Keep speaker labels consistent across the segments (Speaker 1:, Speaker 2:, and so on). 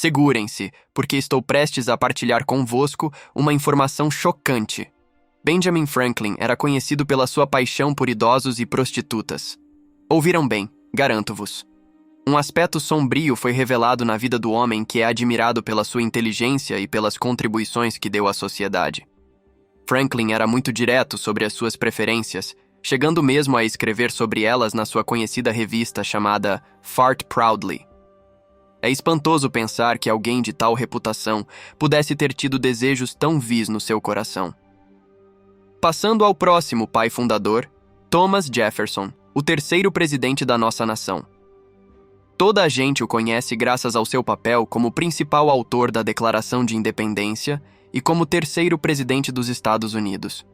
Speaker 1: Segurem-se, porque estou prestes a partilhar convosco uma informação chocante. Benjamin Franklin era conhecido pela sua paixão por idosos e prostitutas. Ouviram bem, garanto-vos. Um aspecto sombrio foi revelado na vida do homem que é admirado pela sua inteligência e pelas contribuições que deu à sociedade. Franklin era muito direto sobre as suas preferências, chegando mesmo a escrever sobre elas na sua conhecida revista chamada Fart Proudly. É espantoso pensar que alguém de tal reputação pudesse ter tido desejos tão vis no seu coração. Passando ao próximo pai fundador, Thomas Jefferson, o terceiro presidente da nossa nação. Toda a gente o conhece graças ao seu papel como principal autor da Declaração de Independência e como terceiro presidente dos Estados Unidos.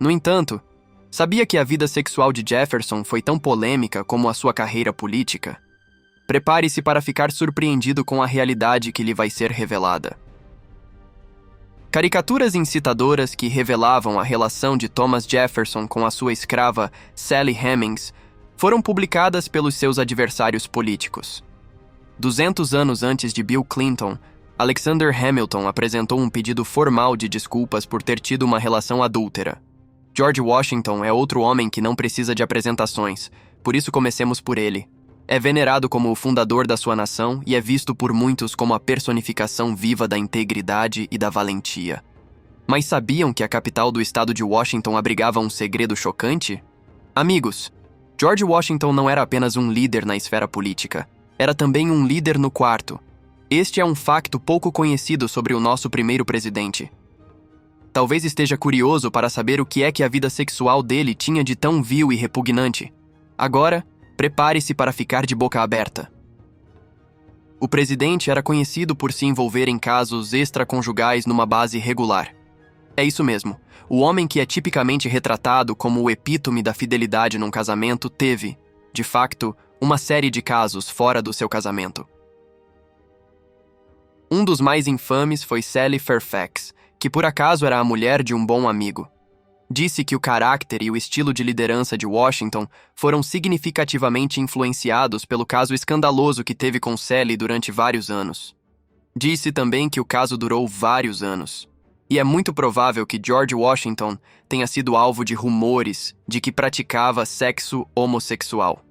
Speaker 1: No entanto, sabia que a vida sexual de Jefferson foi tão polêmica como a sua carreira política? Prepare-se para ficar surpreendido com a realidade que lhe vai ser revelada. Caricaturas incitadoras que revelavam a relação de Thomas Jefferson com a sua escrava Sally Hemings foram publicadas pelos seus adversários políticos. 200 anos antes de Bill Clinton, Alexander Hamilton apresentou um pedido formal de desculpas por ter tido uma relação adúltera. George Washington é outro homem que não precisa de apresentações, por isso comecemos por ele. É venerado como o fundador da sua nação e é visto por muitos como a personificação viva da integridade e da valentia. Mas sabiam que a capital do estado de Washington abrigava um segredo chocante? Amigos, George Washington não era apenas um líder na esfera política, era também um líder no quarto. Este é um facto pouco conhecido sobre o nosso primeiro presidente. Talvez esteja curioso para saber o que é que a vida sexual dele tinha de tão vil e repugnante. Agora, prepare-se para ficar de boca aberta. O presidente era conhecido por se envolver em casos extraconjugais numa base regular. É isso mesmo, o homem que é tipicamente retratado como o epítome da fidelidade num casamento teve, de facto, uma série de casos fora do seu casamento. Um dos mais infames foi Sally Fairfax, que por acaso era a mulher de um bom amigo. Disse que o caráter e o estilo de liderança de Washington foram significativamente influenciados pelo caso escandaloso que teve com Sally durante vários anos. Disse também que o caso durou vários anos. E é muito provável que George Washington tenha sido alvo de rumores de que praticava sexo homossexual.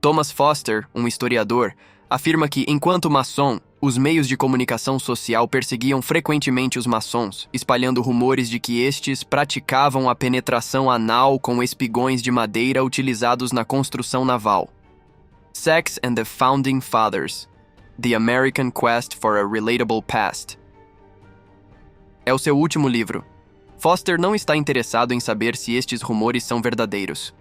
Speaker 1: Thomas Foster, um historiador, afirma que, enquanto maçom, os meios de comunicação social perseguiam frequentemente os maçons, espalhando rumores de que estes praticavam a penetração anal com espigões de madeira utilizados na construção naval. Sex and the Founding Fathers: The American Quest for a Relatable Past. É o seu último livro. Foster não está interessado em saber se estes rumores são verdadeiros.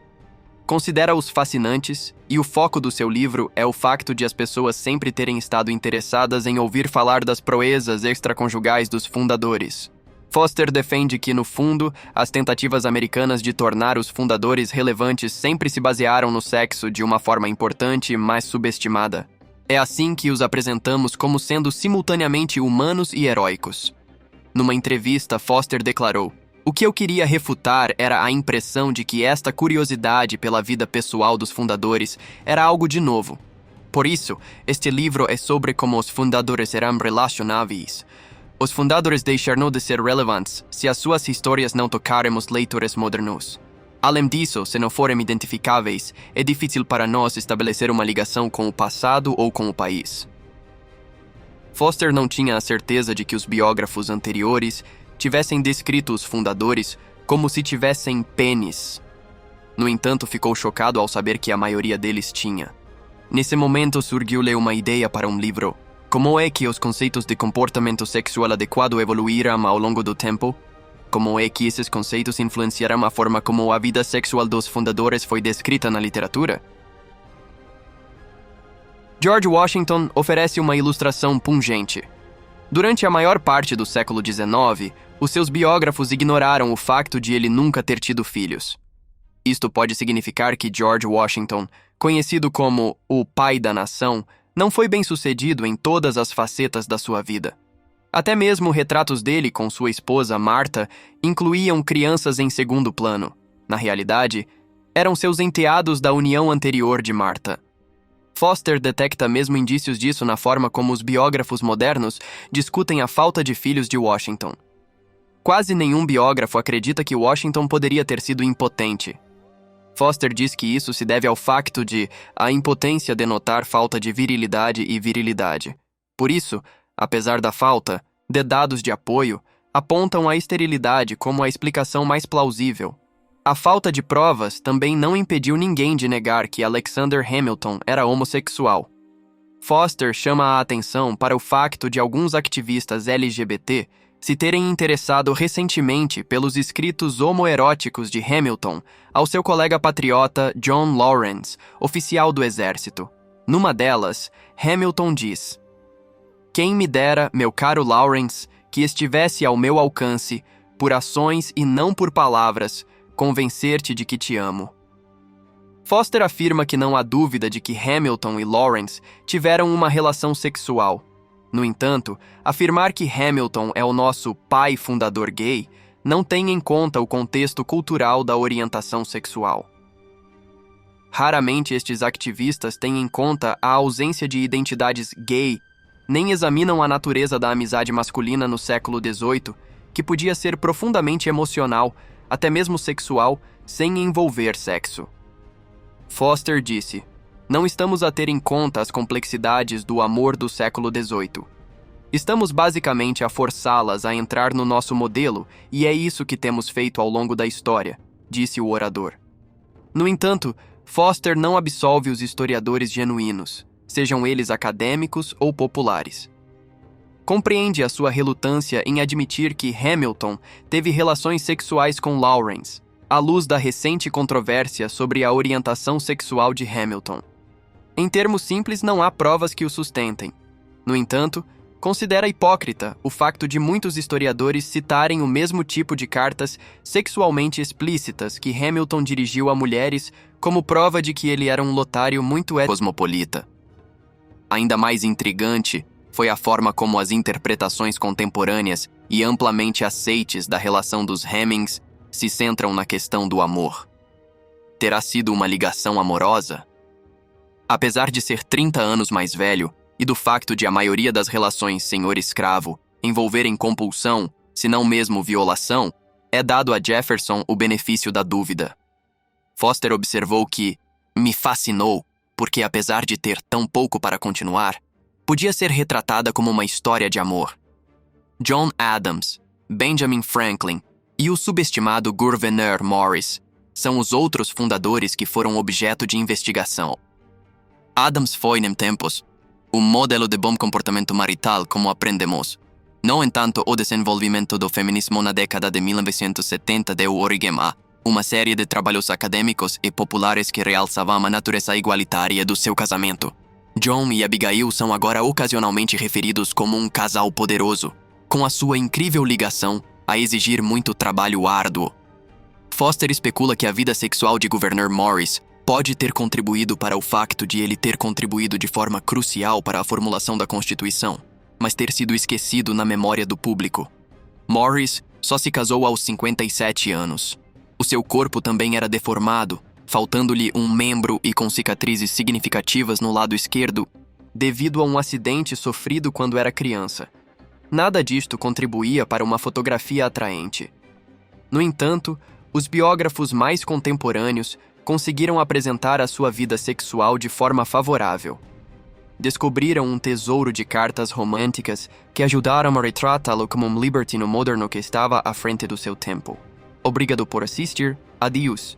Speaker 1: Considera-os fascinantes, e o foco do seu livro é o facto de as pessoas sempre terem estado interessadas em ouvir falar das proezas extraconjugais dos fundadores. Foster defende que, no fundo, as tentativas americanas de tornar os fundadores relevantes sempre se basearam no sexo de uma forma importante, mas subestimada. É assim que os apresentamos como sendo simultaneamente humanos e heróicos. Numa entrevista, Foster declarou: "O que eu queria refutar era a impressão de que esta curiosidade pela vida pessoal dos fundadores era algo de novo. Por isso, este livro é sobre como os fundadores eram relacionáveis. Os fundadores deixaram de ser relevantes se as suas histórias não tocarem os leitores modernos. Além disso, se não forem identificáveis, é difícil para nós estabelecer uma ligação com o passado ou com o país." Foster não tinha a certeza de que os biógrafos anteriores tivessem descrito os fundadores como se tivessem pênis. No entanto, ficou chocado ao saber que a maioria deles tinha. Nesse momento surgiu-lhe uma ideia para um livro. Como é que os conceitos de comportamento sexual adequado evoluíram ao longo do tempo? Como é que esses conceitos influenciaram a forma como a vida sexual dos fundadores foi descrita na literatura? George Washington oferece uma ilustração pungente. Durante a maior parte do século XIX, os seus biógrafos ignoraram o facto de ele nunca ter tido filhos. Isto pode significar que George Washington, conhecido como o pai da nação, não foi bem-sucedido em todas as facetas da sua vida. Até mesmo retratos dele com sua esposa Martha incluíam crianças em segundo plano. Na realidade, eram seus enteados da união anterior de Martha. Foster detecta mesmo indícios disso na forma como os biógrafos modernos discutem a falta de filhos de Washington. Quase nenhum biógrafo acredita que Washington poderia ter sido impotente. Foster diz que isso se deve ao facto de a impotência denotar falta de virilidade e virilidade. Por isso, apesar da falta, de dados de apoio apontam a esterilidade como a explicação mais plausível. A falta de provas também não impediu ninguém de negar que Alexander Hamilton era homossexual. Foster chama a atenção para o facto de alguns ativistas LGBT se terem interessado recentemente pelos escritos homoeróticos de Hamilton ao seu colega patriota John Lawrence, oficial do exército. Numa delas, Hamilton diz: "Quem me dera, meu caro Lawrence, que estivesse ao meu alcance, por ações e não por palavras, convencer-te de que te amo." Foster afirma que não há dúvida de que Hamilton e Lawrence tiveram uma relação sexual. No entanto, afirmar que Hamilton é o nosso pai fundador gay não tem em conta o contexto cultural da orientação sexual. Raramente estes ativistas têm em conta a ausência de identidades gay, nem examinam a natureza da amizade masculina no século XVIII, que podia ser profundamente emocional, até mesmo sexual, sem envolver sexo. Foster disse: "Não estamos a ter em conta as complexidades do amor do século XVIII. Estamos basicamente a forçá-las a entrar no nosso modelo, e é isso que temos feito ao longo da história", disse o orador. No entanto, Foster não absolve os historiadores genuínos, sejam eles acadêmicos ou populares. Compreende a sua relutância em admitir que Hamilton teve relações sexuais com Lawrence, à luz da recente controvérsia sobre a orientação sexual de Hamilton. Em termos simples, não há provas que o sustentem. No entanto, considera hipócrita o facto de muitos historiadores citarem o mesmo tipo de cartas sexualmente explícitas que Hamilton dirigiu a mulheres como prova de que ele era um lotário muito cosmopolita. Ainda mais intrigante foi a forma como as interpretações contemporâneas e amplamente aceites da relação dos Hemings se centram na questão do amor. Terá sido uma ligação amorosa? Apesar de ser 30 anos mais velho e do facto de a maioria das relações senhor-escravo envolverem compulsão, se não mesmo violação, é dado a Jefferson o benefício da dúvida. Foster observou que "me fascinou porque, apesar de ter tão pouco para continuar, podia ser retratada como uma história de amor." John Adams, Benjamin Franklin e o subestimado Gouverneur Morris são os outros fundadores que foram objeto de investigação. Adams foi, em tempos, um modelo de bom comportamento marital, como aprendemos. No entanto, o desenvolvimento do feminismo na década de 1970 deu origem a uma série de trabalhos acadêmicos e populares que realçavam a natureza igualitária do seu casamento. John e Abigail são agora ocasionalmente referidos como um casal poderoso, com a sua incrível ligação a exigir muito trabalho árduo. Foster especula que a vida sexual de Gouverneur Morris pode ter contribuído para o facto de ele ter contribuído de forma crucial para a formulação da Constituição, mas ter sido esquecido na memória do público. Morris só se casou aos 57 anos. O seu corpo também era deformado, faltando-lhe um membro e com cicatrizes significativas no lado esquerdo, devido a um acidente sofrido quando era criança. Nada disto contribuía para uma fotografia atraente. No entanto, os biógrafos mais contemporâneos conseguiram apresentar a sua vida sexual de forma favorável. Descobriram um tesouro de cartas românticas que ajudaram a retratá-lo como um libertino moderno que estava à frente do seu tempo. Obrigado por assistir. Adiós.